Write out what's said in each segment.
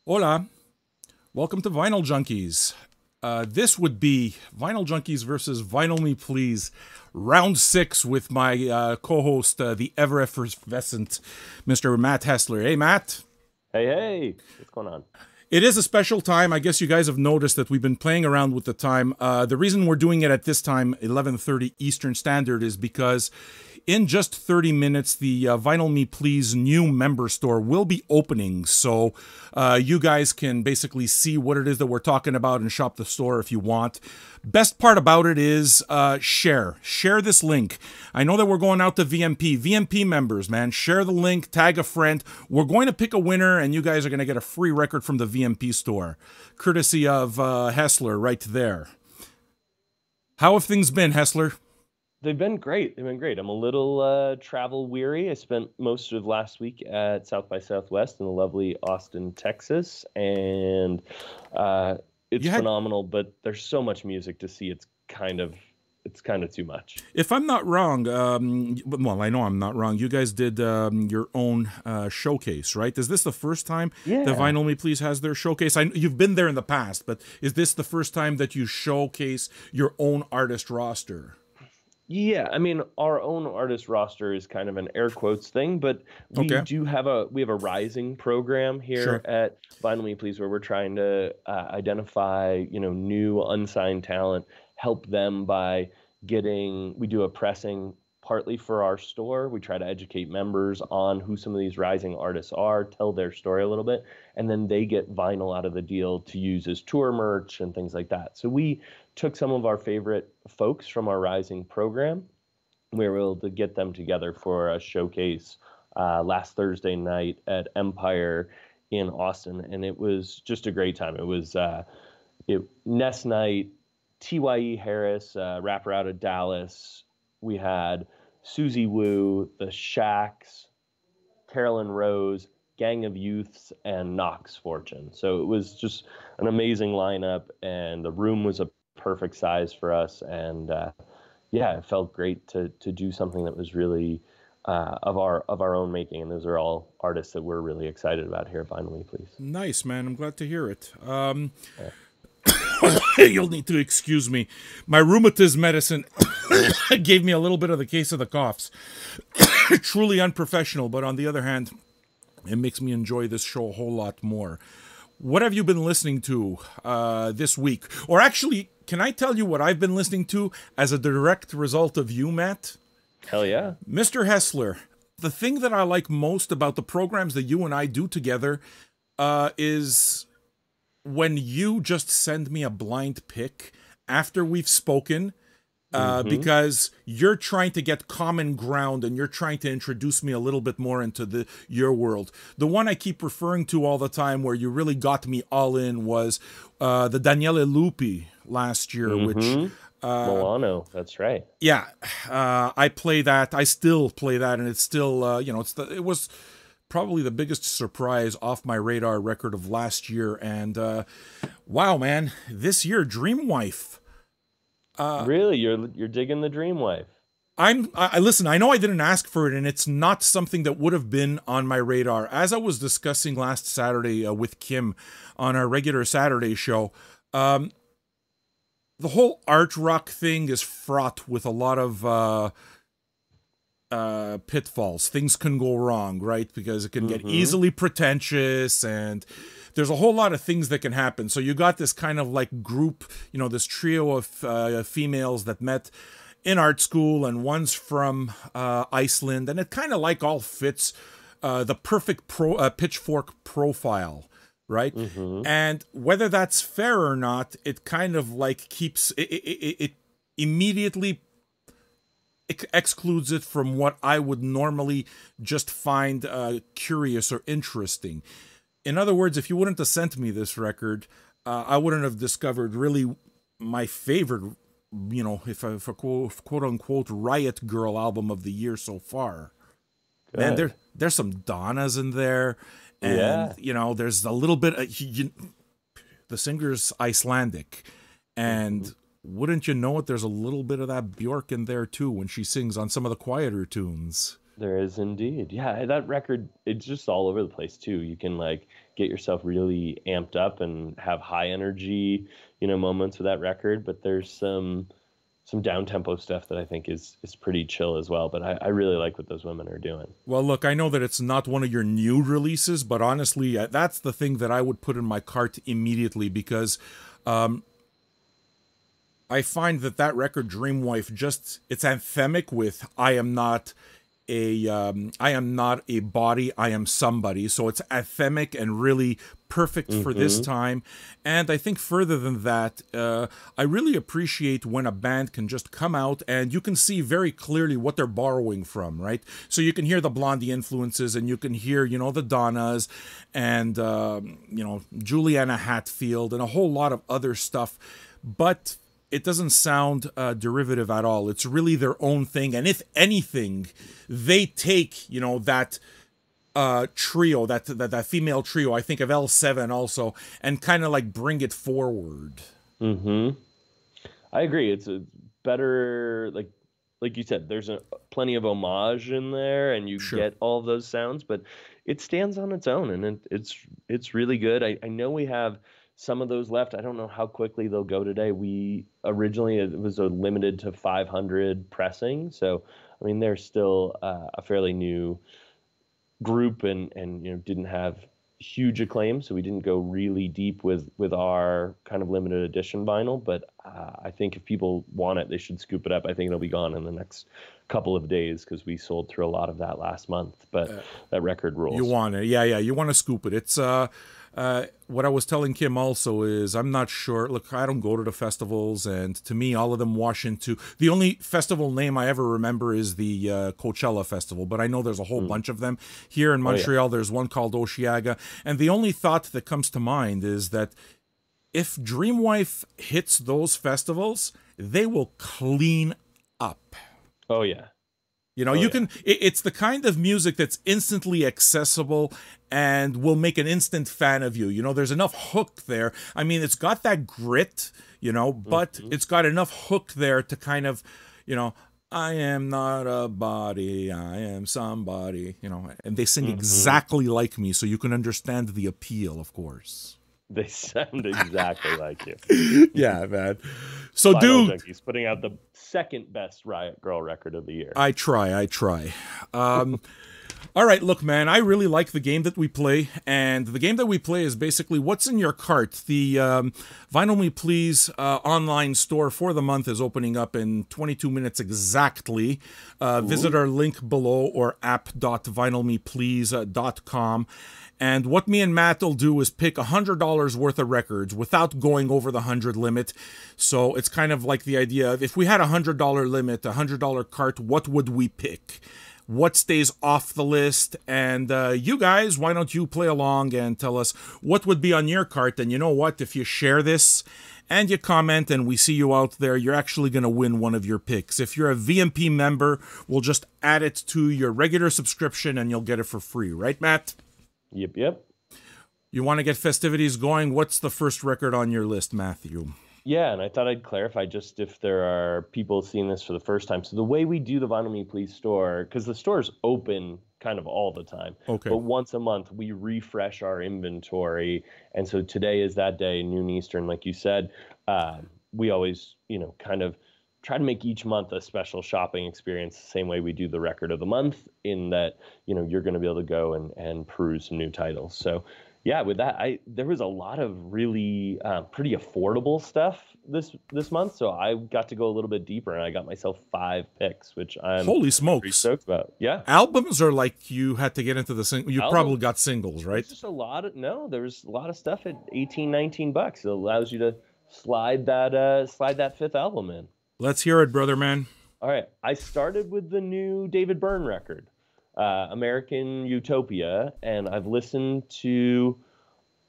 Hola, welcome to Vinyl Junkies. This would be Vinyl Junkies versus Vinyl Me Please, round 6 with my co-host, the ever effervescent Mr. Matt Hessler. Hey, Matt. Hey, what's going on? It is a special time. I guess you guys have noticed that we've been playing around with the time. The reason we're doing it at this time, 11:30 Eastern Standard, is because in just 30 minutes, the Vinyl Me Please new member store will be opening. So you guys can basically see what it is that we're talking about and shop the store if you want. Best part about it is share. Share this link. I know that we're going out to VMP. VMP members, man, share the link, tag a friend. We're going to pick a winner, and you guys are going to get a free record from the VMP store, courtesy of Hessler right there. How have things been, Hessler? They've been great. I'm a little travel weary. I spent most of last week at South by Southwest in the lovely Austin, Texas, and it's You had phenomenal. But there's so much music to see. It's kind of too much. If I'm not wrong, well, I know I'm not wrong. You guys did your own showcase, right? Is this the first time that Yeah. Vinyl Me Please has their showcase? You've been there in the past, but is this the first time that you showcase your own artist roster? Yeah, I mean, our own artist roster is kind of an air quotes thing, but Okay, we have a rising program here sure. at Vinyl Me Please where we're trying to identify, new unsigned talent, help them by we do a pressing partly for our store. We try to educate members on who some of these rising artists are, tell their story a little bit, and then they get vinyl out of the deal to use as tour merch and things like that. So we took some of our favorite folks from our Rising program. We were able to get them together for a showcase last Thursday night at Empire in Austin, and it was just a great time. It was Ness Night, Tye Harris, rapper out of Dallas. We had Susie Wu, The Shacks, Carolyn Rose, Gang of Youths, and Knox Fortune. So it was just an amazing lineup, and the room was a perfect size for us. And yeah, it felt great to do something that was really of our own making. And those are all artists that we're really excited about here at Finally, please. Nice, man. I'm glad to hear it. Yeah. You'll need to excuse me. My rheumatism medicine gave me a little bit of the case of the coughs. Truly unprofessional, but on the other hand, it makes me enjoy this show a whole lot more. What have you been listening to this week? Or actually, can I tell you what I've been listening to as a direct result of you, Matt? Hell yeah. Mr. Hessler, the thing that I like most about the programs that you and I do together is when you just send me a blind pick after we've spoken, Mm-hmm. because you're trying to get common ground and you're trying to introduce me a little bit more into your world. The one I keep referring to all the time where you really got me all in was the Daniele Lupi last year, which Mm-hmm. Milano, that's right. yeah, I play that. I still play that, and it's still it was probably the biggest surprise off my radar record of last year. And wow, man, this year Dreamwife. Really, you're digging the Dream Wife. I listen. I know I didn't ask for it, and it's not something that would have been on my radar. As I was discussing last Saturday with Kim on our regular Saturday show, the whole art rock thing is fraught with a lot of pitfalls. Things can go wrong, right? Because it can get Mm-hmm. easily pretentious, and there's a whole lot of things that can happen. So you got this kind of like group, this trio of females that met in art school, and one's from Iceland, and it kind of like all fits the perfect pitchfork profile, right? Mm-hmm. And whether that's fair or not, it kind of like keeps it immediately excludes it from what I would normally just find curious or interesting. In other words, if you wouldn't have sent me this record, I wouldn't have discovered really my favorite, if a quote unquote Riot Girl album of the year so far. Man, Good. there's some Donnas in there, and Yeah. there's a little bit. The singer's Icelandic, Mm-hmm. and wouldn't you know it, there's a little bit of that Bjork in there too when she sings on some of the quieter tunes. There is indeed. Yeah, that record, it's just all over the place too. You can like get yourself really amped up and have high energy, moments with that record, but there's some down tempo stuff that I think is pretty chill as well. But I really like what those women are doing. Well, look, I know that it's not one of your new releases, but honestly, that's the thing that I would put in my cart immediately because I find that record, Dreamwife, it's anthemic with I am not a body, I am somebody. So it's anthemic and really perfect for this time. And I think further than that, I really appreciate when a band can just come out and you can see very clearly what they're borrowing from, right? So you can hear the Blondie influences and you can hear, the Donnas and, Juliana Hatfield and a whole lot of other stuff. But it doesn't sound derivative at all. It's really their own thing. And if anything, they take, that trio, that female trio, I think of L7 also, and kind of like bring it forward. I agree. It's a better, like you said, there's plenty of homage in there and you get all those sounds, but it stands on its own and it's really good. I know we have some of those left. I don't know how quickly they'll go today. Originally it was a limited to 500 pressing. So, I mean, they're still a fairly new group and didn't have huge acclaim. So we didn't go really deep with our kind of limited edition vinyl. But I think if people want it, they should scoop it up. I think it'll be gone in the next couple of days because we sold through a lot of that last month. But that record rules. You want it. Yeah. You want to scoop it. It's what I was telling Kim also is I'm not sure. Look, I don't go to the festivals, and to me, all of them wash into the only festival name I ever remember is the Coachella Festival. But I know there's a whole bunch of them here in Montreal. Oh, yeah. There's one called Osheaga, and the only thought that comes to mind is that if Dreamwife hits those festivals, they will clean up. Oh yeah. It's the kind of music that's instantly accessible and will make an instant fan of you. There's enough hook there. I mean, it's got that grit, but it's got enough hook there to kind of, I am not a body, I am somebody, and they sing exactly like me, so you can understand the appeal, of course. They sound exactly like you. Yeah, man. So, Junkies putting out the second best Riot Grrrl record of the year. I try. All right, look, man, I really like the game that we play, and the game that we play is basically what's in your cart. The Vinyl Me Please online store for the month is opening up in 22 minutes exactly. Visit our link below or app.vinylmeplease.com. And what me and Matt will do is pick $100 worth of records without going over the 100 limit. So it's kind of like the idea of if we had a $100 limit, a $100 cart, what would we pick? What stays off the list? And you guys, why don't you play along and tell us what would be on your cart? And you know what? If you share this and you comment and we see you out there, you're actually going to win one of your picks. If you're a VMP member, we'll just add it to your regular subscription and you'll get it for free. Right, Matt? Yep. You want to get festivities going? What's the first record on your list, Matthew? Yeah, and I thought I'd clarify just if there are people seeing this for the first time. So the way we do the Vinyl Me Please store, because the store is open kind of all the time. Okay. But once a month, we refresh our inventory. And so today is that day, noon Eastern, like you said. We always, kind of try to make each month a special shopping experience the same way we do the record of the month in that, you're going to be able to go and peruse some new titles. So yeah, with that, there was a lot of really pretty affordable stuff this month. So I got to go a little bit deeper and I got myself 5 picks, which I'm holy smokes pretty stoked about. Yeah. Albums are like you had to get into the single. You probably got singles, right? There's just there was a lot of stuff at $18-19. It allows you to slide that 5th album in. Let's hear it, brother man. All right. I started with the new David Byrne record, American Utopia, and I've listened to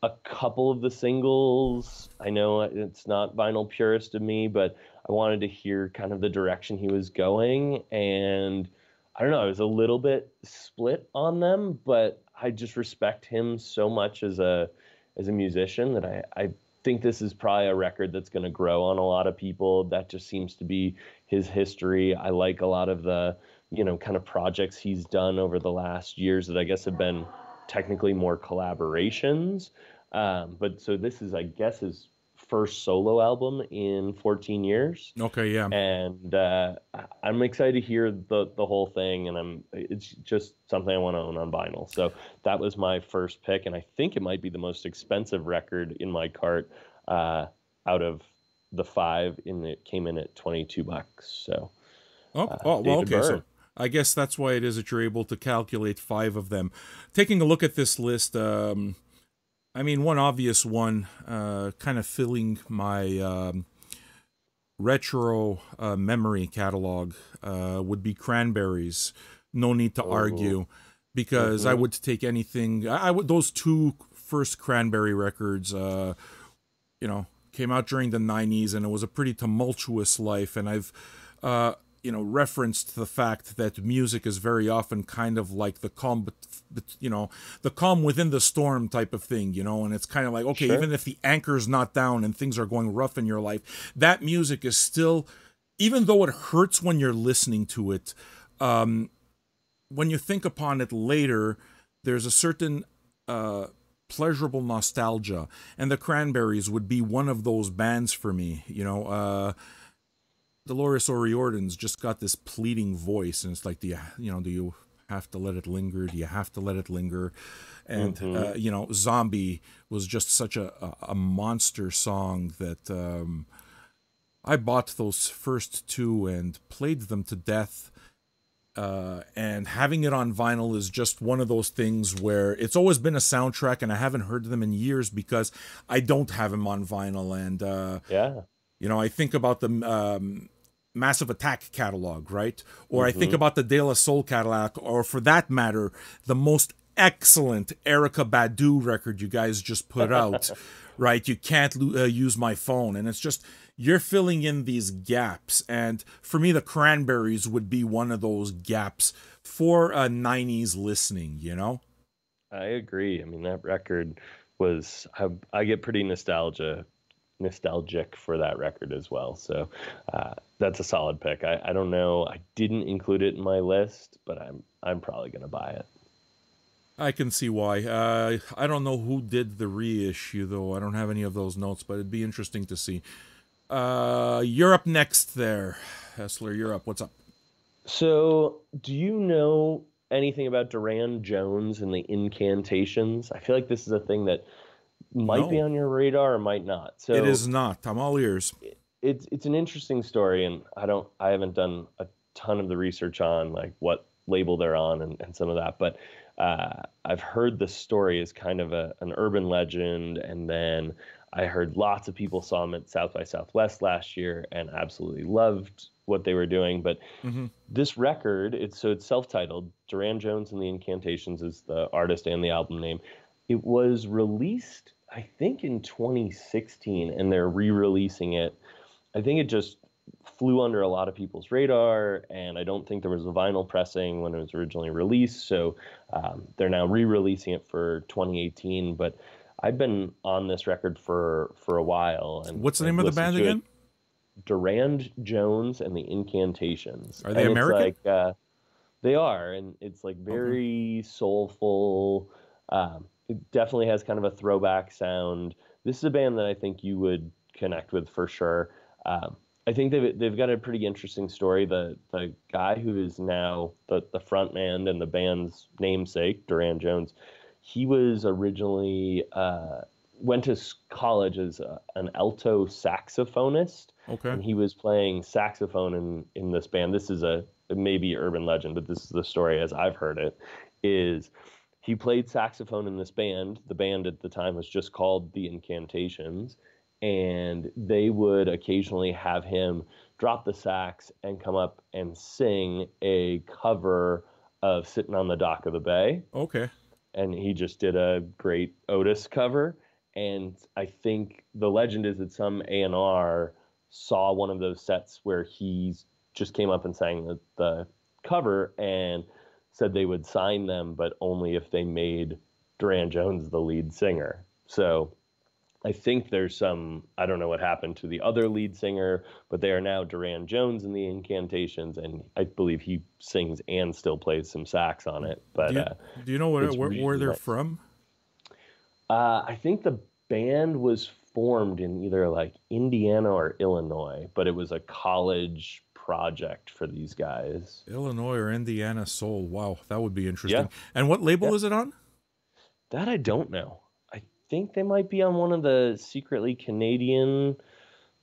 a couple of the singles. I know it's not vinyl purist of me, but I wanted to hear kind of the direction he was going. And I don't know, I was a little bit split on them, but I just respect him so much as a musician that I think this is probably a record that's going to grow on a lot of people. That just seems to be his history. I like a lot of the kind of projects he's done over the last years that I guess have been technically more collaborations. But so this is, I guess, his first solo album in 14 years. Okay, yeah. And I'm excited to hear the whole thing, and it's just something I want to own on vinyl. So that was my first pick, and I think it might be the most expensive record in my cart out of the five, and it came in at $22. So Well, David okay. Byrne. So I guess that's why it is that you're able to calculate five of them. Taking a look at this list, I mean, one obvious one, kind of filling my retro memory catalog, would be Cranberries. No need to argue, because I would take anything. I would those two first Cranberry records. Came out during the '90s, and it was a pretty tumultuous life. And I've referenced the fact that music is very often kind of like the calm, the calm within the storm type of thing, and it's kind of like, okay, Sure. even if the anchor's not down and things are going rough in your life, that music is still, even though it hurts when you're listening to it, when you think upon it later, there's a certain pleasurable nostalgia, and the Cranberries would be one of those bands for me. Dolores O'Riordan's just got this pleading voice, and it's like, do you have to let it linger? Do you have to let it linger? And Zombie was just such a monster song that I bought those first two and played them to death. And having it on vinyl is just one of those things where it's always been a soundtrack, and I haven't heard them in years because I don't have them on vinyl. And I think about the Massive Attack catalog, right? Or I think about the De La Soul catalog, or for that matter, the most excellent Erykah Badu record you guys just put out, right? You Can't Use My Phone. And it's just, you're filling in these gaps. And for me, the Cranberries would be one of those gaps for a 90s listening, I agree. I mean, that record was, I get pretty nostalgic for that record as well. So that's a solid pick. I don't know. I didn't include it in my list, but I'm probably going to buy it. I can see why. I don't know who did the reissue, though. I don't have any of those notes, but it'd be interesting to see. You're up next there. Hessler, you're up. What's up? So do you know anything about Duran Jones and the Incantations? I feel like this is a thing that might be No, on your radar or might not. So it is not. I'm all ears. it's an interesting story, and I haven't done a ton of the research on like what label they're on and some of that, but I've heard the story is kind of an urban legend, and then I heard lots of people saw them at South by Southwest last year and absolutely loved what they were doing. But this record, it's self-titled. Duran Jones and the Incantations is the artist and the album name. It was released, I think, in 2016, and they're re-releasing it. I think it just flew under a lot of people's radar, and I don't think there was a vinyl pressing when it was originally released. So they're now re-releasing it for 2018. But I've been on this record for a while. And what's the name of the band again? Duran Jones and the Incantations. Are they and American? It's like, they are, and it's like very soulful. It definitely has kind of a throwback sound. This is a band that I think you would connect with for sure. I think they've got a pretty interesting story. The guy who is now the front man and the band's namesake, Duran Jones, he was originally went to college as an alto saxophonist. Okay. And he was playing saxophone in this band. This is a maybe urban legend, but this is the story as I've heard it, is he played saxophone in this band. The band at the time was just called The Incantations, and they would occasionally have him drop the sax and come up and sing a cover of Sitting on the Dock of the Bay. Okay. And he just did a great Otis cover. And I think the legend is that some A&R saw one of those sets where he just came up and sang the cover and said they would sign them, but only if they made Duran Jones the lead singer. So I think there's some, I don't know what happened to the other lead singer, but they are now Duran Jones in the Incantations, and I believe he sings and still plays some sax on it. Do But you do you know it's where really they're nice. from? I think the band was formed in either like Indiana or Illinois, but it was a college project for these guys. Illinois or Indiana soul. Wow, that would be Yeah, interesting. And what label yeah. is it on? That I don't know. I think they might be on one of the secretly Canadian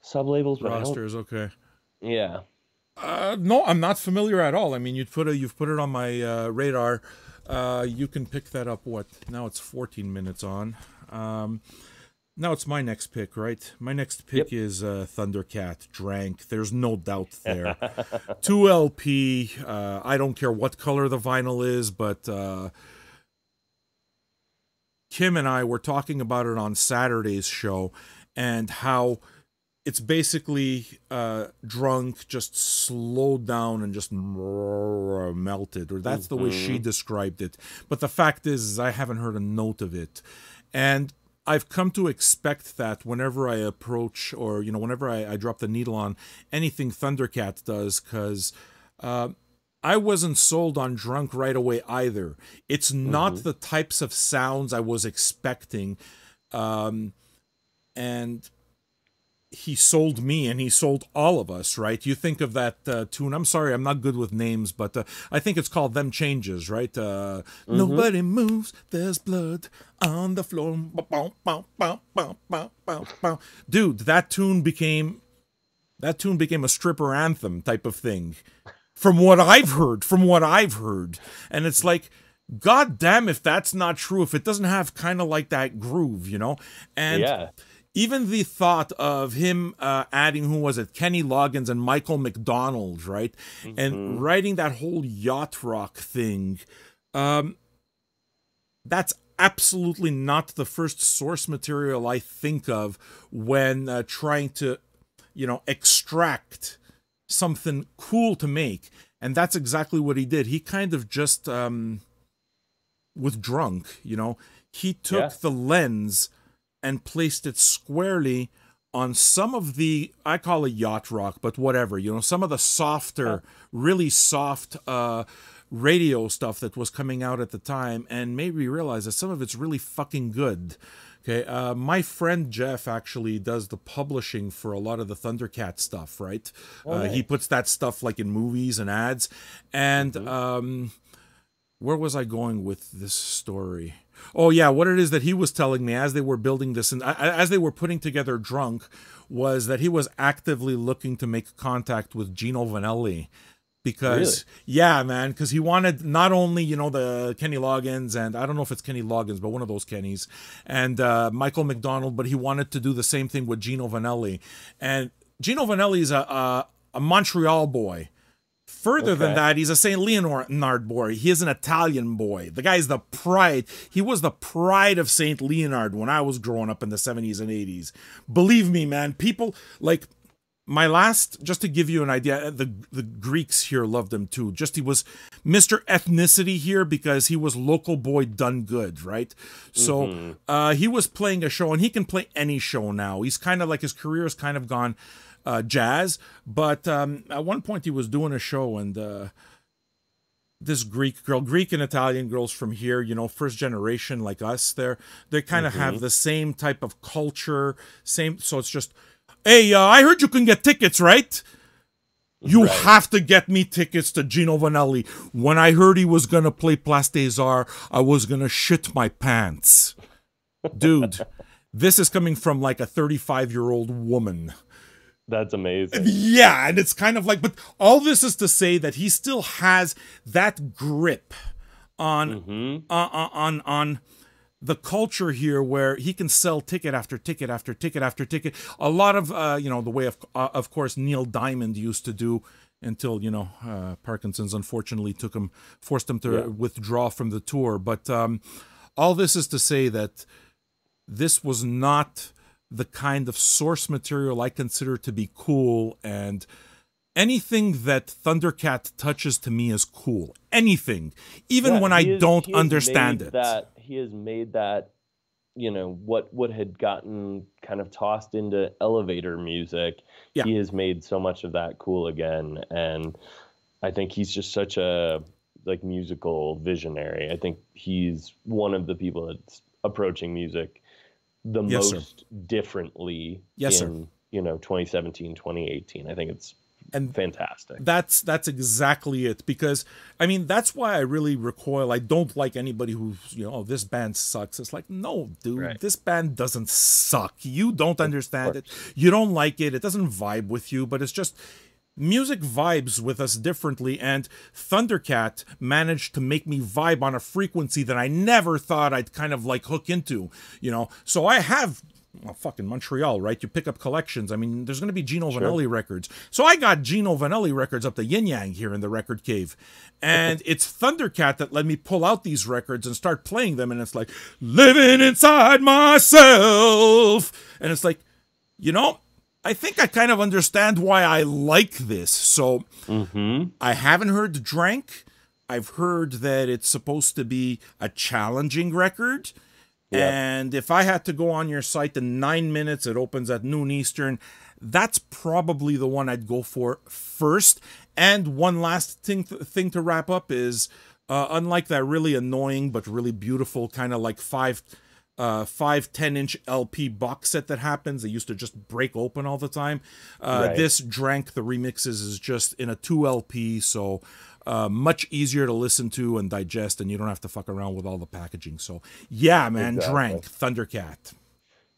sub-labels, but I don't. Rosters, okay. Yeah. No, I'm not familiar at all. I mean, you've put it on my radar. You can pick that up. What now? It's 14 minutes on. Now it's my next pick, right? My next pick Yep. is Thundercat Drank. There's no doubt there. 2 LP. I don't care what color the vinyl is, but Kim and I were talking about it on Saturday's show, and how it's basically drunk, just slowed down and just melted, or that's the way she Hmm. described it. But the fact is I haven't heard a note of it, and I've come to expect that whenever I approach, or whenever I drop the needle on anything Thundercat does, because I wasn't sold on Drunk right away either. It's not Hmm. the types of sounds I was expecting, and he sold me, and he sold all of us, right? You think of that tune. I'm sorry, I'm not good with names, but I think it's called Them Changes, right? Hmm. Nobody moves, there's blood on the floor. Bow, bow, bow, bow, bow, bow, bow. Dude, that tune became a stripper anthem type of thing. From what I've heard. And it's like, God damn, if that's not true, if it doesn't have kind of like that groove. And Yeah. even the thought of him adding, who was it, Kenny Loggins and Michael McDonald, right? And Hmm. writing that whole yacht rock thing, that's absolutely not the first source material I think of when trying to, extract something cool to make. And that's exactly what he did. He kind of just, with Drunk, he took Yeah. the lens and placed it squarely on some of the, I call it yacht rock, but whatever, some of the Yeah. softer, really soft radio stuff that was coming out at the time, and made me realize that some of it's really fucking good. Okay, my friend Jeff actually does the publishing for a lot of the Thundercat stuff, right? Oh, He nice. puts that stuff like in movies and ads. And Hmm. where was I going with this story? Oh yeah, what it is that he was telling me as they were building this, and as they were putting together Drunk, was that he was actively looking to make contact with Gino Vanelli, Really? because yeah, man, because he wanted not only the Kenny Loggins, and I don't know if it's Kenny Loggins, but one of those Kennys, and Michael McDonald, but he wanted to do the same thing with Gino Vanelli. And Gino Vanelli is a Montreal boy. Further than Okay. that, he's a St. Leonard boy. He is an Italian boy. The guy's the pride. He was the pride of St. Leonard when I was growing up in the 70s and 80s. Believe me, man, people like just to give you an idea, the Greeks here loved him too. Just he was Mr. Ethnicity here because he was local boy done good, right? So Hmm. he was playing a show, and he can play any show now. He's kind of like, his career has kind of gone jazz, but at one point he was doing a show, and this Greek and Italian girls from here, first generation like us, they kind of Hmm. have the same type of culture, same. So it's just, hey, I heard you can get tickets, right? You Right. have to get me tickets to Gino Vanelli. When I heard he was gonna play Place des Arts, I was gonna shit my pants, dude. This is coming from like a 35-year-old woman. That's amazing. Yeah, and it's kind of like, but all this is to say that he still has that grip on Hmm. on the culture here, where he can sell ticket after ticket after ticket after ticket. A lot of the way of course Neil Diamond used to do, until Parkinson's unfortunately forced him Yeah. to withdraw from the tour. But all this is to say that this was not the kind of source material I consider to be cool, and anything that Thundercat touches to me is cool. Anything, even Yeah. when I don't He has understand made it. that. He has made that what had gotten kind of tossed into elevator music. Yeah. He has made so much of that cool again, and I think he's just such a like musical visionary. I think he's one of the people that's approaching music the Yes, sir. most differently Yes, sir. in 2017, 2018. I think it's And fantastic. that's exactly it, because I mean that's why I really recoil. I don't like anybody who's, oh, this band sucks. It's like, no, dude, Right. this band doesn't suck. You don't Of understand it. course. You don't like it. It doesn't vibe with you, but it's just music vibes with us differently, and Thundercat managed to make me vibe on a frequency that I never thought I'd kind of like hook into, So I have, well, fucking Montreal, right? You pick up collections. I mean, there's going to be Gino Sure. Vanelli records. So I got Gino Vanelli records up the yin yang here in the record cave. And it's Thundercat that let me pull out these records and start playing them. And it's like, living inside myself. And it's like, I think I kind of understand why I like this. So I haven't heard Drank. I've heard that it's supposed to be a challenging record. Yep. And if I had to go on your site in 9 minutes, it opens at noon Eastern. That's probably the one I'd go for first. And one last thing to wrap up is, unlike that really annoying but really beautiful kind of like 10-inch LP box set that happens, they used to just break open all the time. Right. This Drank the remixes is just in a 2 LP, so much easier to listen to and digest, and you don't have to fuck around with all the packaging. So yeah, man, Exactly. Drank, Thundercat.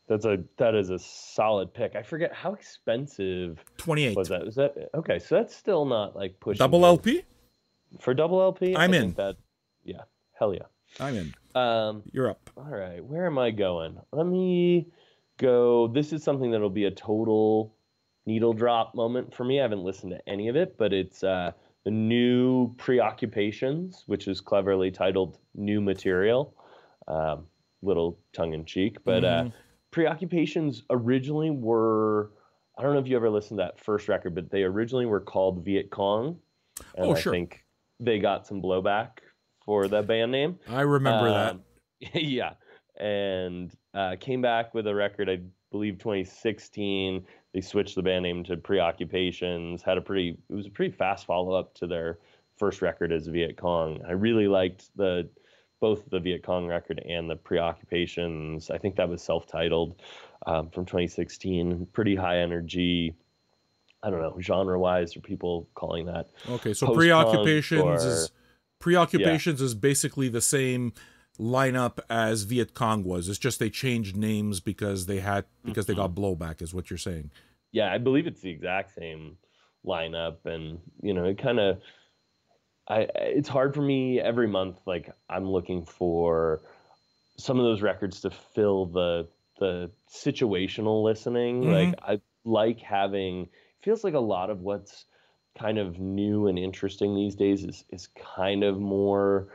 That is a solid pick. I forget how expensive 28. was that. Was that okay? So that's still not like pushing Double it. LP? For double LP. I'm I in. think that, yeah, hell yeah. I'm in. Um, You're up. all right, where am I going? Let me go. This is something that'll be a total needle drop moment for me. I haven't listened to any of it, but it's the new Preoccupations, which is cleverly titled New Material. Little tongue in cheek, but Preoccupations originally were, I don't know if you ever listened to that first record, but they originally were called Viet Cong. And Oh, I sure. think they got some blowback for that band name. I remember that. Yeah. And came back with a record, I believe 2016. They switched the band name to Preoccupations. It was a pretty fast follow-up to their first record as Viet Cong. I really liked both the Viet Cong record and the Preoccupations. I think that was self-titled, from 2016. Pretty high energy. I don't know, genre-wise, are people calling that Okay, so post-punk Preoccupations is basically the same lineup as Viet Cong was. It's just they changed names because they got blowback, is what you're saying. Yeah, I believe it's the exact same lineup, and it kind of it's hard for me every month. Like, I'm looking for some of those records to fill the situational listening. Like, I like having, feels like a lot of what's kind of new and interesting these days is kind of more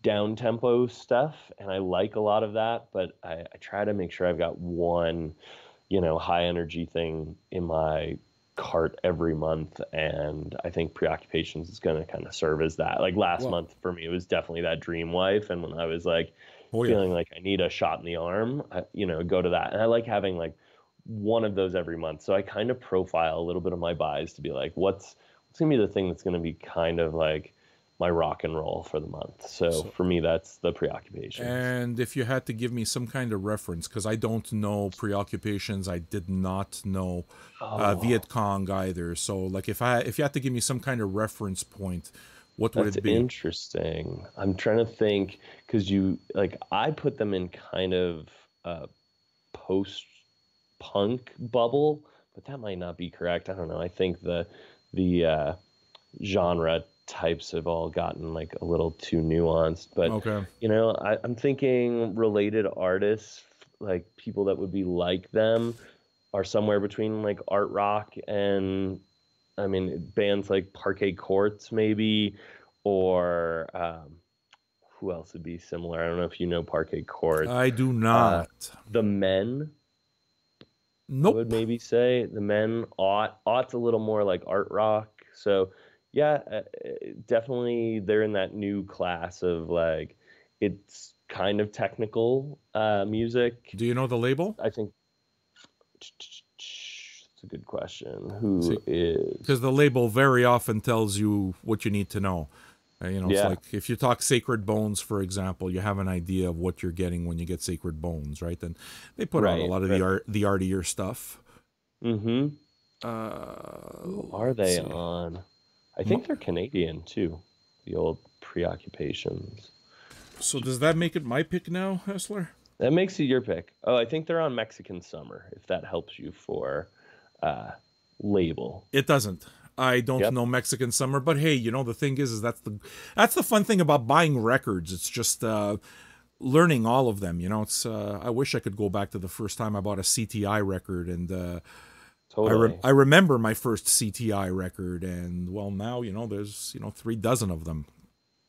down tempo stuff, and I like a lot of that, but I try to make sure I've got one high energy thing in my cart every month, and I think Preoccupations is going to kind of serve as that. Like last month for me, it was definitely that Dream Wife, and when I was like feeling like I need a shot in the arm, go to that. And I like having like one of those every month, so I kind of profile a little bit of my buys to be like, what's gonna be the thing that's gonna be kind of like my rock and roll for the month. So for me, that's the Preoccupations. And if you had to give me some kind of reference, because I don't know Preoccupations, I did not know Viet Cong either. So like if you had to give me some kind of reference point, what would it be? That's interesting. I'm trying to think, because I put them in kind of a post-punk bubble, but that might not be correct. I don't know. I think the genre types have all gotten like a little too nuanced, but okay. I'm thinking related artists, like people that would be like them, are somewhere between like art rock and, I mean, bands like Parquet Courts maybe, or who else would be similar? I don't know if you know Parquet Courts. I do not. The Men. Nope. I would maybe say The Men. Ought's a little more like art rock. So yeah, definitely they're in that new class of like, it's kind of technical music. Do you know the label? I think it's a good question. Who See, is? because the label very often tells you what you need to know. It's Yeah, like if you talk Sacred Bones, for example, you have an idea of what you're getting when you get Sacred Bones, right? And they put out a right, lot of right. the artier stuff. Mm-hmm. Who are Let's they see. on? I M- think they're Canadian too. The old Preoccupations. So does that make it my pick now, Hessler? That makes it your pick. Oh, I think they're on Mexican Summer, if that helps you for uh, label. It doesn't. I don't Yep. know Mexican Summer, but hey, the thing is that's the fun thing about buying records. It's just learning all of them. It's I wish I could go back to the first time I bought a CTI record, and Totally. I remember my first CTI record, and well, now there's 3 dozen of them.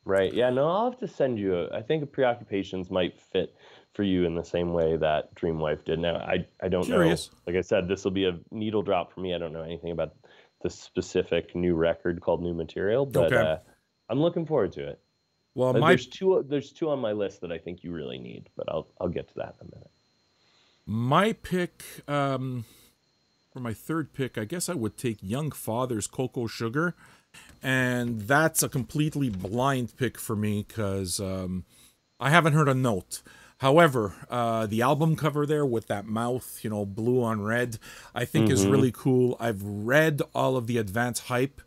Right. Yeah, no, I'll have to send you I think Preoccupations might fit for you in the same way that Dreamwife did. Now, I don't know. Curious. Like I said, this will be a needle drop for me. I don't know anything about the specific new record called New Material, but Okay. I'm looking forward to it. Well, my There's two on my list that I think you really need, but I'll get to that in a minute. my pick for my third pick, I guess I would take Young Father's Cocoa Sugar. And that's a completely blind pick for me because I haven't heard a note. However, the album cover there with that mouth, blue on red, I think is Mm-hmm. really cool. I've read all of the advance hype,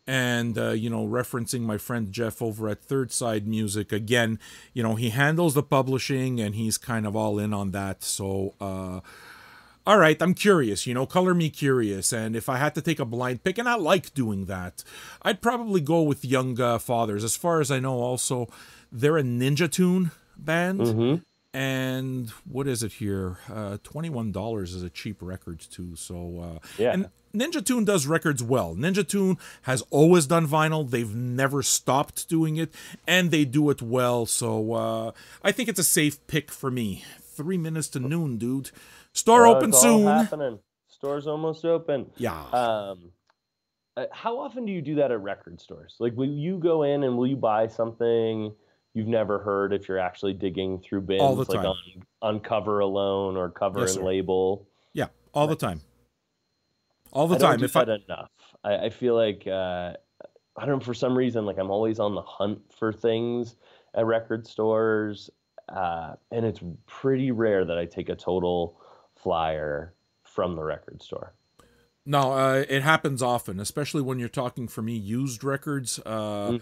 and referencing my friend Jeff over at Third Side Music again, he handles the publishing and he's kind of all in on that. So all right, I'm curious, color me curious. And if I had to take a blind pick, and I like doing that, I'd probably go with Young Fathers. As far as I know, also, they're a Ninja Tune band. Mm-hmm. And what is it here? $21 is a cheap record, too. So, Yeah. and Ninja Tune does records well. Ninja Tune has always done vinyl. They've never stopped doing it, and they do it well. So, I think it's a safe pick for me. 3 minutes to noon, dude. Store Well, open it's all soon. happening. Store's almost open. Yeah, Um, how often do you do that at record stores? Like, will you go in and will you buy something you've never heard if you're actually digging through all the bins, like time. on cover alone or cover Yes, and sir. label? Yeah, all the time. Nice. All the I don't time. do If I that enough. I feel like I don't know, for some reason, like I'm always on the hunt for things at record stores, and it's pretty rare that I take a total flyer from the record store. no, it happens often, especially when you're talking for me used records. Mm,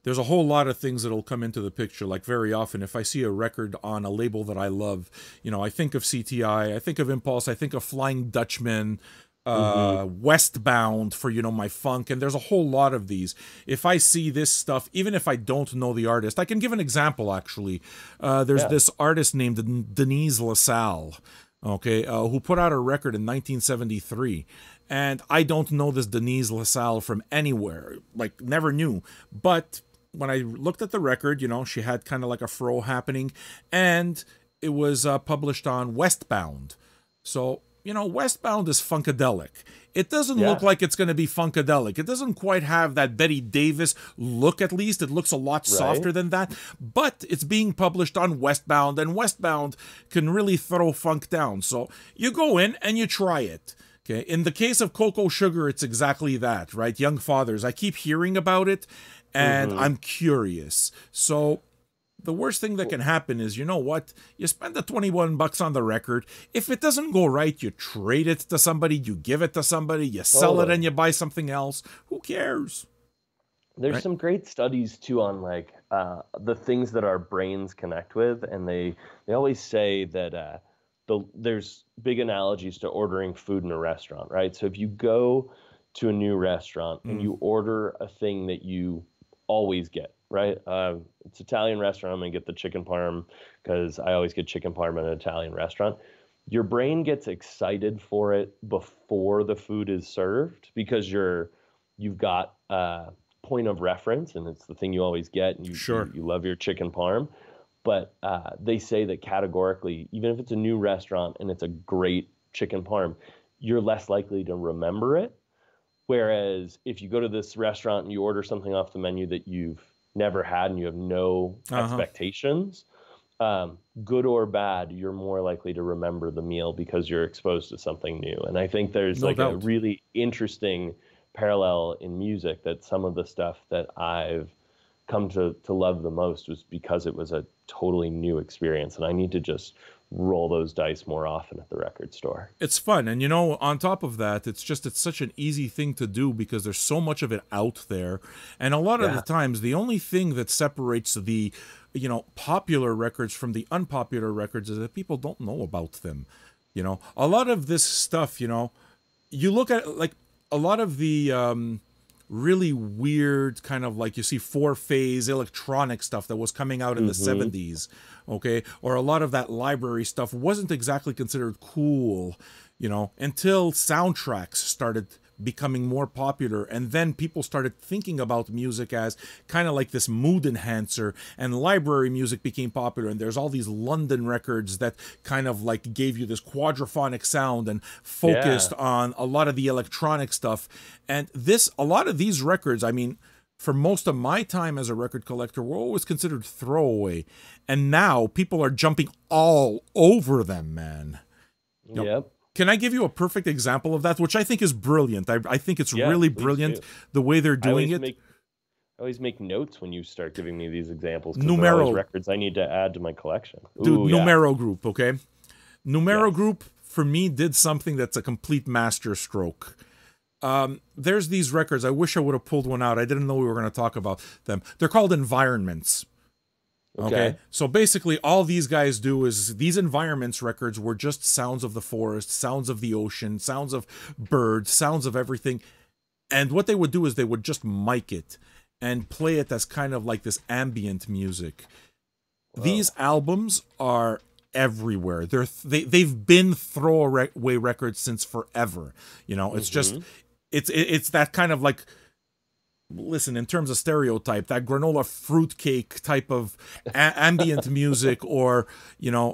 There's a whole lot of things that'll come into the picture. Like very often, if I see a record on a label that I love, I think of CTI, I think of Impulse, I think of Flying Dutchman, mm-hmm. Westbound for my funk, and there's a whole lot of these. If I see this stuff, even if I don't know the artist, I can give an example actually. There's Yeah. this artist named Denise LaSalle, okay, who put out a record in 1973. And I don't know this Denise LaSalle from anywhere, like never knew. But when I looked at the record, she had kind of like a fro happening, and it was published on Westbound. So, Westbound is funkadelic. It doesn't look Yeah. like it's going to be funkadelic. It doesn't quite have that Betty Davis look, at least. It looks a lot Right. softer than that. But it's being published on Westbound, and Westbound can really throw funk down. So you go in and you try it. Okay. In the case of Cocoa Sugar, it's exactly that, right? Young Fathers. I keep hearing about it, and Mm-hmm. I'm curious. So the worst thing that can happen is, you know what? You spend the $21 on the record. If it doesn't go right, you trade it to somebody, you give it to somebody, you sell it, and Totally. you buy something else. Who cares? There's Right? some great studies too on like the things that our brains connect with, and they always say that there's big analogies to ordering food in a restaurant, right? So if you go to a new restaurant and Mm, you order a thing that you always get, right? It's Italian restaurant. I'm gonna get the chicken parm because I always get chicken parm at an Italian restaurant. Your brain gets excited for it before the food is served because you've got point of reference, and it's the thing you always get, and sure. you love your chicken parm. But they say that categorically, even if it's a new restaurant and it's a great chicken parm, you're less likely to remember it. Whereas if you go to this restaurant and you order something off the menu that you've never had and you have no Uh huh. expectations, Good or bad, you're more likely to remember the meal because you're exposed to something new. And I think there's No like a doubt. really interesting parallel in music, that some of the stuff that I've come to love the most was because it was a totally new experience. And I need to just roll those dice more often at the record store. It's fun, and you know, on top of that, it's such an easy thing to do because there's so much of it out there, and a lot of the Yeah. times the only thing that separates the, you know, popular records from the unpopular records is that people don't know about them. You know, a lot of this stuff, you know, you look at like a lot of the really weird kind of like you see four-phase electronic stuff that was coming out in the Hmm. 70s, okay, or a lot of that library stuff wasn't exactly considered cool, you know, until soundtracks started becoming more popular, and then people started thinking about music as kind of like this mood enhancer, and library music became popular, and there's all these London records that kind of like gave you this quadraphonic sound and focused Yeah. on a lot of the electronic stuff. And this a lot of these records, I mean, for most of my time as a record collector, were always considered throwaway, and now people are jumping all over them, man. You know, Yep. can I give you a perfect example of that, which I think is brilliant? I think it's Yeah, really please brilliant do. the way they're I doing always it. make I always make notes when you start giving me these examples because they're always Numero, records I need to add to my collection. dude, Ooh, yeah. Numero Group, okay? Numero Yes. Group, for me, did something that's a complete master stroke. There's these records. I wish I would have pulled one out. I didn't know we were going to talk about them. They're called environments. Okay, Okay. so basically, all these guys do is these environments records were just sounds of the forest, sounds of the ocean, sounds of birds, sounds of everything. And what they would do is they would just mic it and play it as kind of like this ambient music. These Whoa. albums are everywhere. They've been throwaway records since forever. You know, it's just Hmm. it's that kind of like, listen, in terms of stereotype, that granola fruitcake type of ambient music, or you know,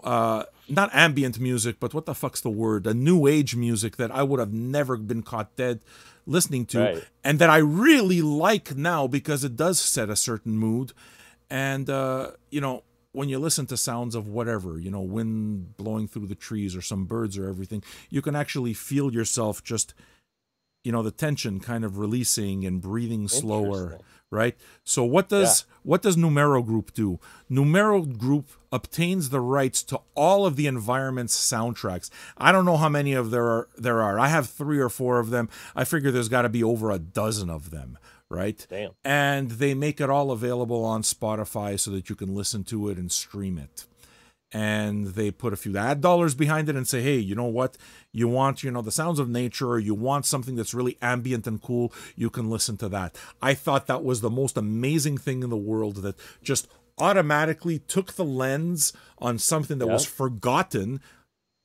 not ambient music, but what the fuck's the word? A new age music that I would have never been caught dead listening to, Right. and that I really like now because it does set a certain mood. And you know, when you listen to sounds of whatever, you know, wind blowing through the trees or some birds or everything, you can actually feel yourself just, you know, the tension kind of releasing and breathing slower, Interesting. right? So Yeah. what does Numero Group do? Numero Group obtains the rights to all of the environment's soundtracks. I don't know how many of there are. I have 3 or 4 of them. I figure there's got to be over a dozen of them, right? Damn. And they make it all available on Spotify so that you can listen to it and stream it. And they put a few ad dollars behind it and say, hey, you know what, you want, you know, the sounds of nature, or you want something that's really ambient and cool, you can listen to that. I thought that was the most amazing thing in the world, that just automatically took the lens on something that was Yeah. forgotten,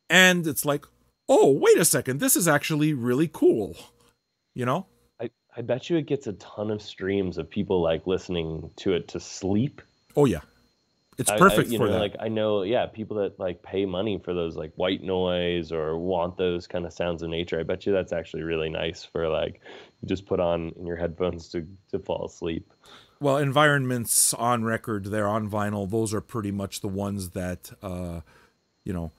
and it's like, oh, wait a second, this is actually really cool, you know. I bet you it gets a ton of streams of people like listening to it to sleep. Oh yeah, it's perfect You for know, that. like I know, yeah, people that like pay money for those like white noise or want those kind of sounds of nature. I bet you that's actually really nice for like you just put on in your headphones to fall asleep. Well, environments on record, they're on vinyl. Those are pretty much the ones that, you know,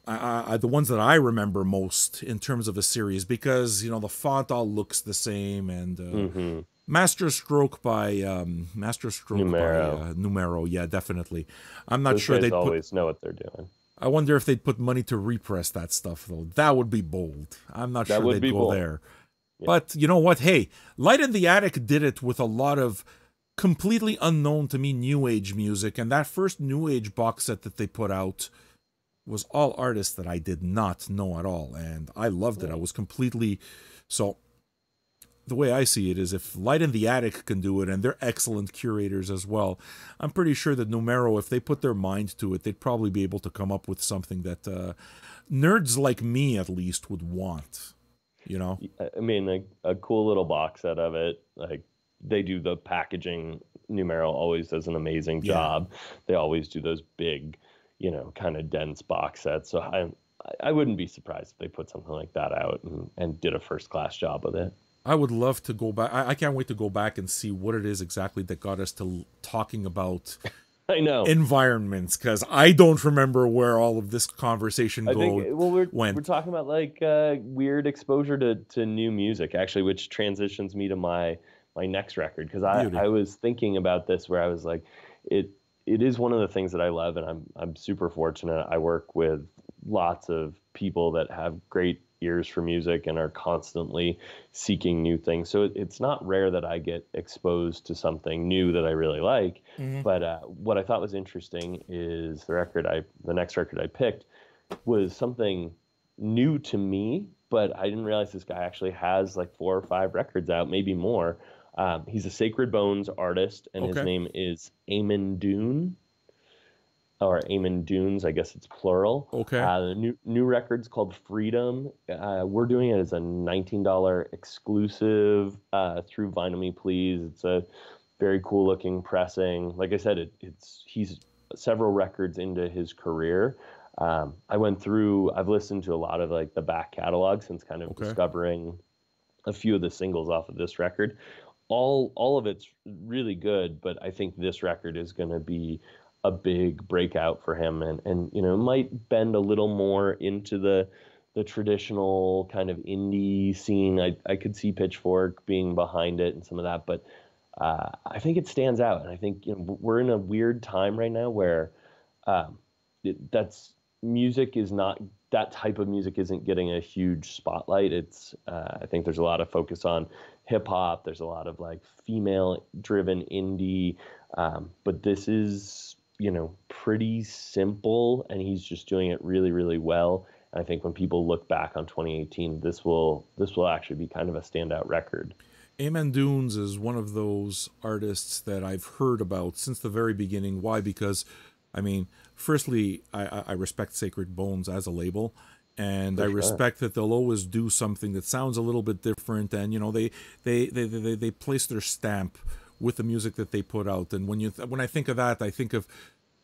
the ones that I remember most in terms of a series, because you know the font all looks the same, and Hmm. Master Stroke by Numero. Numero. Yeah, definitely. I'm not Those sure guys they'd put. always know what they're doing. I wonder if they'd put money to repress that stuff though. That would be bold. I'm not That sure would they'd be go bold. there. Yeah. But you know what? Hey, Light in the Attic did it with a lot of completely unknown to me new age music, and that first new age box set that they put out was all artists that I did not know at all, and I loved it. I was completely so. The way I see it is, if Light in the Attic can do it, and they're excellent curators as well, I'm pretty sure that Numero, if they put their mind to it, they'd probably be able to come up with something that nerds like me, at least, would want. You know? I mean, a cool little box set of it. Like they do the packaging. Numero always does an amazing Yeah. job. They always do those big, you know, kind of dense box sets. So I wouldn't be surprised if they put something like that out and did a first class job with it. I would love to go back. I can't wait to go back and see what it is exactly that got us to talking about I know. environments, because I don't remember where all of this conversation I think well we're went. talking about like weird exposure to new music actually, which transitions me to my next record because I Beauty. was thinking about this where I was like it it is one of the things that I love and I'm super fortunate. I work with lots of people that have great ears for music and are constantly seeking new things. So it's not rare that I get exposed to something new that I really like. Hmm. But what I thought was interesting is the next record I picked was something new to me, but I didn't realize this guy actually has like 4 or 5 records out, maybe more. He's a Sacred Bones artist, and his Okay. name is Eamon Dune, or Eamon Dunes, I guess it's plural. Okay. The new record's called Freedom. We're doing it as a $19 exclusive through Vinyl Me Please. It's a very cool looking pressing. Like I said, he's several records into his career. I've listened to a lot of like the back catalog since kind of Okay. discovering a few of the singles off of this record. All of it's really good, but I think this record is going to be a big breakout for him, and might bend a little more into the traditional kind of indie scene. I could see Pitchfork being behind it and some of that, but I think it stands out, and I think we're in a weird time right now where um, that's music is not that type of music isn't getting a huge spotlight. It's I think there's a lot of focus on hip hop. There's a lot of like female driven indie, but this is pretty simple, and he's just doing it really really well. And I think when people look back on 2018, this will actually be kind of a standout record. Amen Dunes is one of those artists that I've heard about since the very beginning. Why? Because, I mean, firstly, I respect Sacred Bones as a label, and I For sure. respect that they'll always do something that sounds a little bit different, and they place their stamp with the music that they put out. And when I think of that, I think of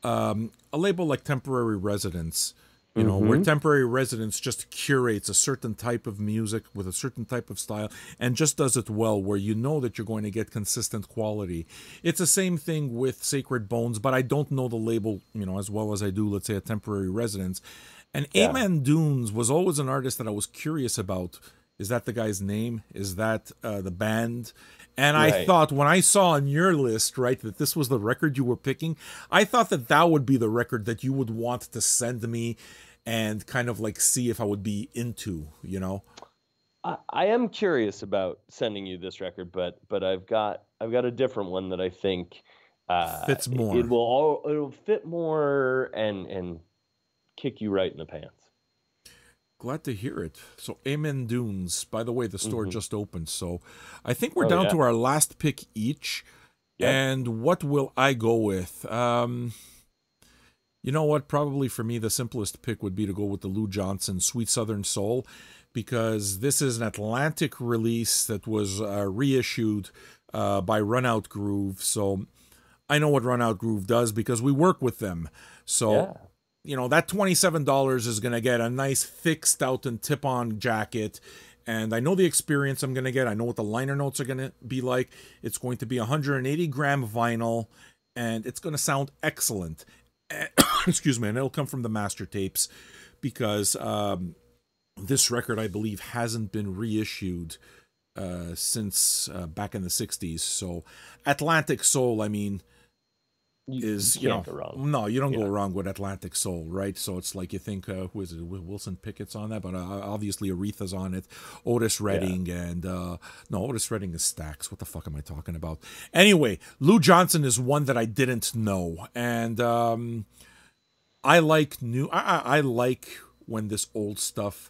a label like Temporary Residence, where Mm-hmm. Temporary Residence just curates a certain type of music with a certain type of style and just does it well, where you know that you're going to get consistent quality. It's the same thing with Sacred Bones, but I don't know the label, as well as I do, let's say, a Temporary Residence. And Yeah. Amen Dunes was always an artist that I was curious about. Is that the guy's name? Is that the band? And I Right. thought when I saw on your list, right, that this was the record you were picking, I thought that that would be the record that you would want to send me and kind of like see if I would be into. I am curious about sending you this record, but I've got a different one that I think Fits more. it'll fit more and kick you right in the pants. Glad to hear it. So, Amen Dunes. By the way, the store Hmm. just opened. So, I think we're Oh down yeah. to our last pick each. Yep. And what will I go with? You know what? Probably for me, the simplest pick would be to go with the Lou Johnson Sweet Southern Soul, because this is an Atlantic release that was reissued by Runout Groove. So I know what Runout Groove does because we work with them. So, Yeah. that $27 is going to get a nice thick stout and tip on jacket. And I know the experience I'm going to get. I know what the liner notes are going to be like. It's going to be 180-gram vinyl, and it's going to sound excellent. Excuse me, and it'll come from the master tapes, because this record, I believe, hasn't been reissued since back in the 60s. So Atlantic Soul, I mean, You is, can't go wrong. no, you don't go Yeah. wrong with Atlantic Soul, right? So it's like you think, who is it? Wilson Pickett's on that, but obviously Aretha's on it. Otis Yeah. Redding, and no, Otis Redding is Stax. What the fuck am I talking about? Anyway, Lou Johnson is one that I didn't know, and I like new. I like when this old stuff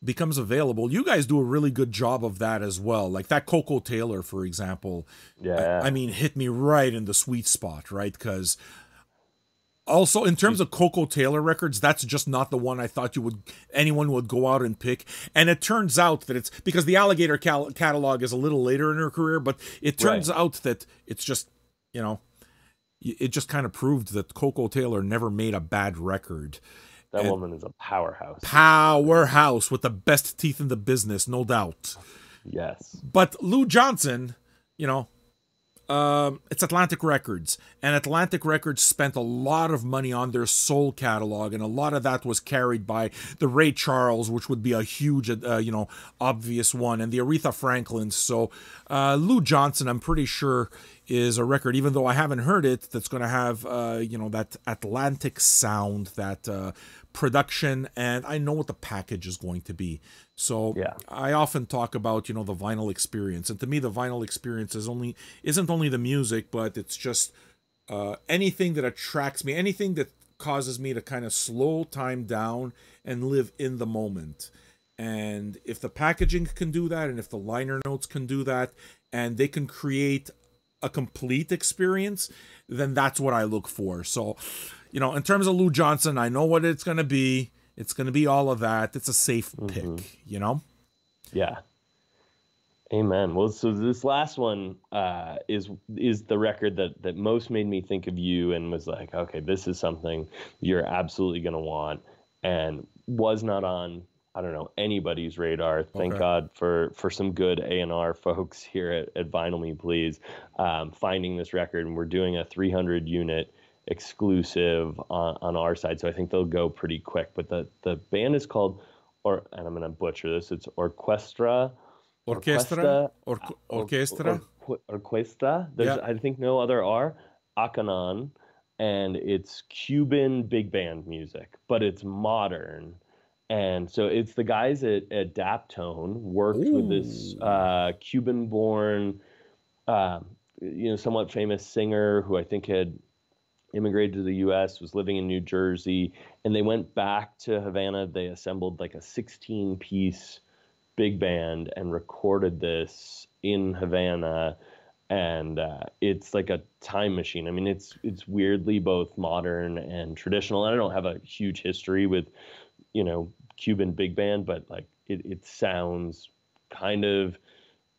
becomes available. You guys do a really good job of that as well. Like that Coco Taylor, for example. I Yeah. mean, hit me right in the sweet spot, right? Because also in terms She's of Coco Taylor records, that's just not the one I thought anyone would go out and pick. And it turns out that it's because the Alligator catalog is a little later in her career, but it turns right. out that it's just, you know, it just kind of proved that Coco Taylor never made a bad record. That And woman is a powerhouse. powerhouse with the best teeth in the business, no doubt. Yes. But Lou Johnson, you know, It's Atlantic Records, and Atlantic Records spent a lot of money on their soul catalog, and a lot of that was carried by the Ray Charles, which would be a huge, obvious one, and the Aretha Franklins. So Lou Johnson, I'm pretty sure, is a record, even though I haven't heard it, that's going to have, that Atlantic sound, that production, and I know what the package is going to be. So Yeah. I often talk about, the vinyl experience. And to me, the vinyl experience isn't only the music, but it's just anything that attracts me, anything that causes me to kind of slow time down and live in the moment. And if the packaging can do that, and if the liner notes can do that, and they can create a complete experience, then that's what I look for. So, in terms of Lou Johnson, I know what it's going to be. It's going to be all of that. It's a safe pick, Yeah. Amen. Well, so this last one is the record that most made me think of you and was like, okay, this is something you're absolutely going to want, and was not on, I don't know, anybody's radar. Thank God for some good A&R folks here at Vinyl Me Please finding this record, and we're doing a 300 unit exclusive on our side, so I think they'll go pretty quick. But the band is called, and I'm going to butcher this, it's Orquestra. Orchestra. There's, I think, no other R. Akanan, and it's Cuban big band music, but it's modern. And so it's the guys at Daptone worked with this Cuban-born, somewhat famous singer who I think had immigrated to the U.S., was living in New Jersey, and they went back to Havana. They assembled like a 16-piece big band and recorded this in Havana, and it's like a time machine. I mean, it's weirdly both modern and traditional. I don't have a huge history with, Cuban big band, but like it sounds kind of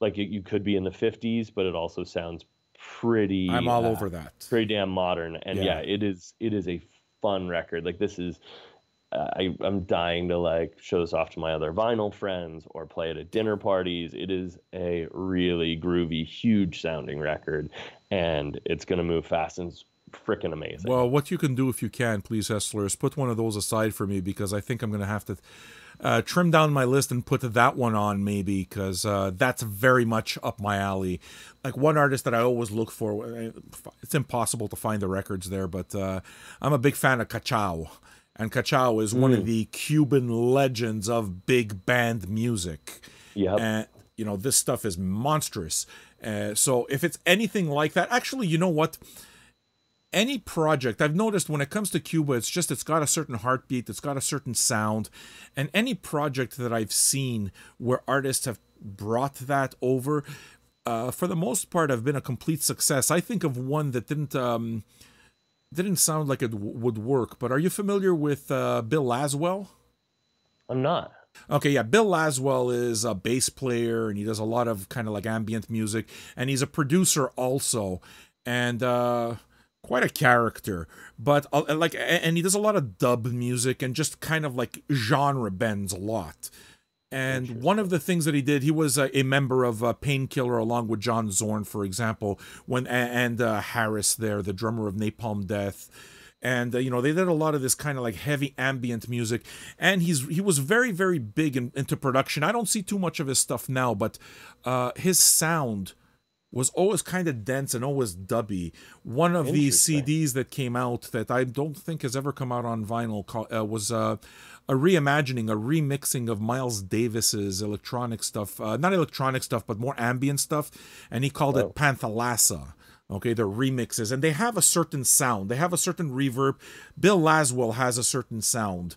like you could be in the 50s, but it also sounds pretty. I'm all over that. Pretty damn modern, and it is a fun record. Like this is. I'm dying to like show this off to my other vinyl friends or play it at dinner parties. It is a really groovy, huge sounding record, and it's going to move fast and it's freaking amazing. Well, what you can do if you can, please, Hessler, is put one of those aside for me, because I think I'm going to have to trim down my list and put that one on maybe, because that's very much up my alley. Like one artist that I always look for, it's impossible to find the records there, but I'm a big fan of Cachao. And Cachao is one of the Cuban legends of big band music. Yep. And, this stuff is monstrous. So if it's anything like that, actually, you know what? Any project, I've noticed when it comes to Cuba, it's got a certain heartbeat, it's got a certain sound. And any project that I've seen where artists have brought that over, for the most part, have been a complete success. I think of one that didn't sound like it would work, but are you familiar with Bill Laswell? I'm not. Okay, yeah, Bill Laswell is a bass player, and he does a lot of kind of like ambient music, and he's a producer also, and quite a character. But and he does a lot of dub music and just kind of like genre bends a lot. And one of the things that he did, he was a member of Painkiller along with John Zorn, for example, and Harris there, the drummer of Napalm Death. And, they did a lot of this kind of like heavy ambient music. And he was very, very big into production. I don't see too much of his stuff now, but his sound was always kind of dense and always dubby. One of these CDs that came out that I don't think has ever come out on vinyl was a reimagining, a remixing of Miles Davis's electronic stuff. Not electronic stuff, but more ambient stuff. And he called it Panthalassa. Okay, they're remixes. And they have a certain sound. They have a certain reverb. Bill Laswell has a certain sound.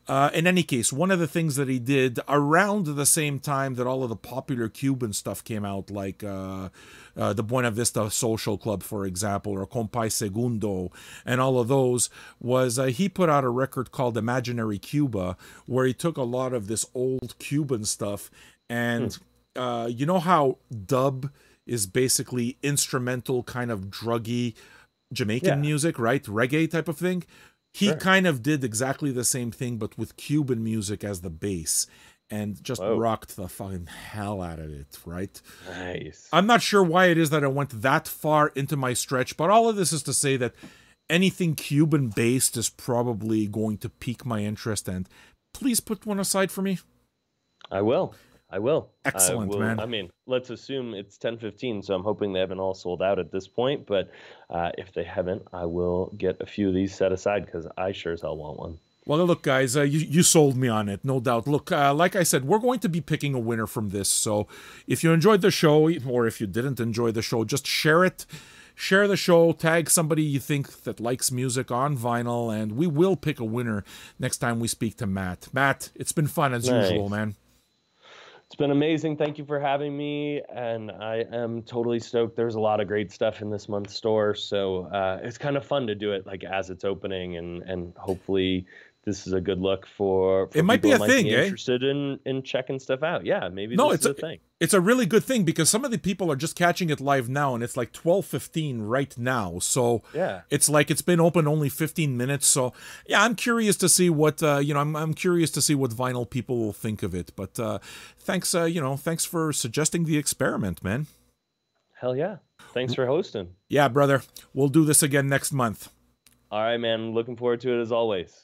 In any case, one of the things that he did around the same time that all of the popular Cuban stuff came out, like the Buena Vista Social Club, for example, or Compay Segundo, and all of those, was he put out a record called Imaginary Cuba, where he took a lot of this old Cuban stuff, and you know how dub is basically instrumental, kind of druggy Jamaican music, right? Reggae type of thing. He kind of did exactly the same thing, but with Cuban music as the base. and just Whoa. rocked the fucking hell out of it, right? Nice. I'm not sure why it is that I went that far into my stretch, but all of this is to say that anything Cuban-based is probably going to pique my interest, and please put one aside for me. I will. Excellent, man. I mean, let's assume it's 10:15, so I'm hoping they haven't all sold out at this point. But if they haven't, I will get a few of these set aside because I sure as hell want one. Well, look, guys, you sold me on it, no doubt. Look, like I said, we're going to be picking a winner from this. So if you enjoyed the show, or if you didn't enjoy the show, just share it. Share the show, tag somebody you think that likes music on vinyl, and we will pick a winner next time we speak to Matt. Matt, it's been fun as usual, man. It's been amazing. Thank you for having me, and I am totally stoked. There's a lot of great stuff in this month's store, so it's kind of fun to do it like as it's opening, and hopefully this is a good look for it might people be a thing, interested in checking stuff out. Yeah, maybe no, this it's is a thing. It's a really good thing because some of the people are just catching it live now, and it's like 12:15 right now. So yeah, it's like it's been open only 15 minutes. So yeah, I'm curious to see what I'm curious to see what vinyl people will think of it. But thanks, thanks for suggesting the experiment, man. Hell yeah! Thanks for hosting. Yeah, brother. We'll do this again next month. All right, man. Looking forward to it as always.